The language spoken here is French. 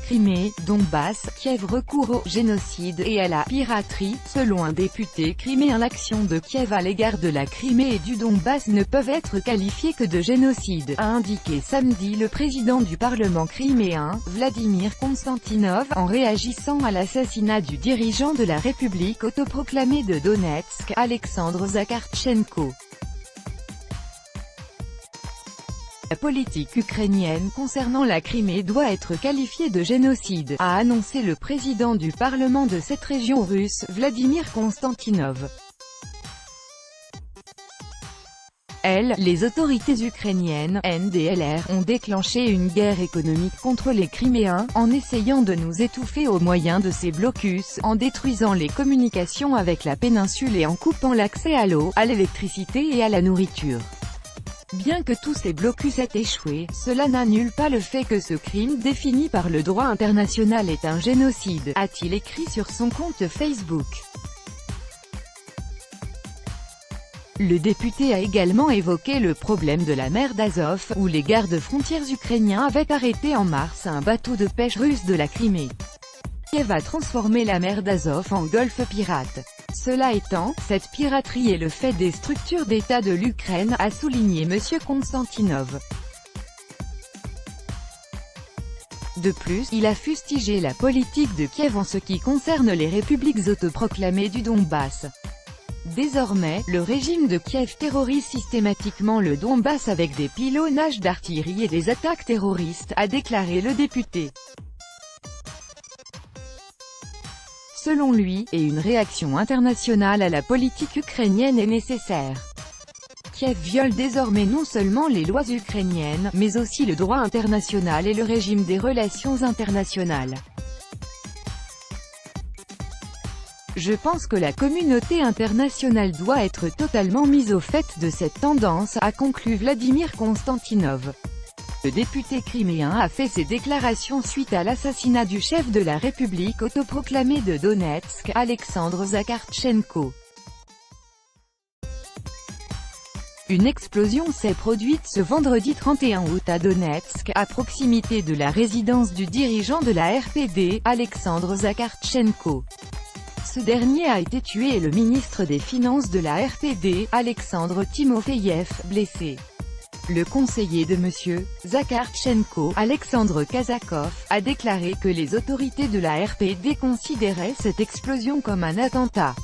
Crimée, Donbass, Kiev recourt au génocide et à la piraterie. Selon un député criméen, l'action de Kiev à l'égard de la Crimée et du Donbass ne peuvent être qualifiées que de génocide, a indiqué samedi le président du Parlement criméen, Vladimir Konstantinov, en réagissant à l'assassinat du dirigeant de la République autoproclamée de Donetsk, Alexandre Zakartchenko. La politique ukrainienne concernant la Crimée doit être qualifiée de génocide, a annoncé le président du Parlement de cette région russe, Vladimir Konstantinov. Les autorités ukrainiennes, NDLR, ont déclenché une guerre économique contre les Criméens, en essayant de nous étouffer au moyen de ces blocus, en détruisant les communications avec la péninsule et en coupant l'accès à l'eau, à l'électricité et à la nourriture. Bien que tous ces blocus aient échoué, cela n'annule pas le fait que ce crime défini par le droit international est un génocide, a-t-il écrit sur son compte Facebook. Le député a également évoqué le problème de la mer d'Azov, où les gardes-frontières ukrainiens avaient arrêté en mars un bateau de pêche russe de la Crimée. Kiev a transformé la mer d'Azov en golfe pirate. Cela étant, cette piraterie est le fait des structures d'État de l'Ukraine, a souligné M. Konstantinov. De plus, il a fustigé la politique de Kiev en ce qui concerne les républiques autoproclamées du Donbass. Désormais, le régime de Kiev terrorise systématiquement le Donbass avec des pilonnages d'artillerie et des attaques terroristes, a déclaré le député. Selon lui, une réaction internationale à la politique ukrainienne est nécessaire. Kiev viole désormais non seulement les lois ukrainiennes, mais aussi le droit international et le régime des relations internationales. Je pense que la communauté internationale doit être totalement mise au fait de cette tendance, a conclu Vladimir Konstantinov. Le député criméen a fait ces déclarations suite à l'assassinat du chef de la République autoproclamée de Donetsk, Alexandre Zakartchenko. Une explosion s'est produite ce vendredi 31 août à Donetsk, à proximité de la résidence du dirigeant de la RPD, Alexandre Zakartchenko. Ce dernier a été tué et le ministre des Finances de la RPD, Alexandre Timofeyev, blessé. Le conseiller de M. Zakartchenko, Alexandre Kazakov, a déclaré que les autorités de la RPD considéraient cette explosion comme un attentat.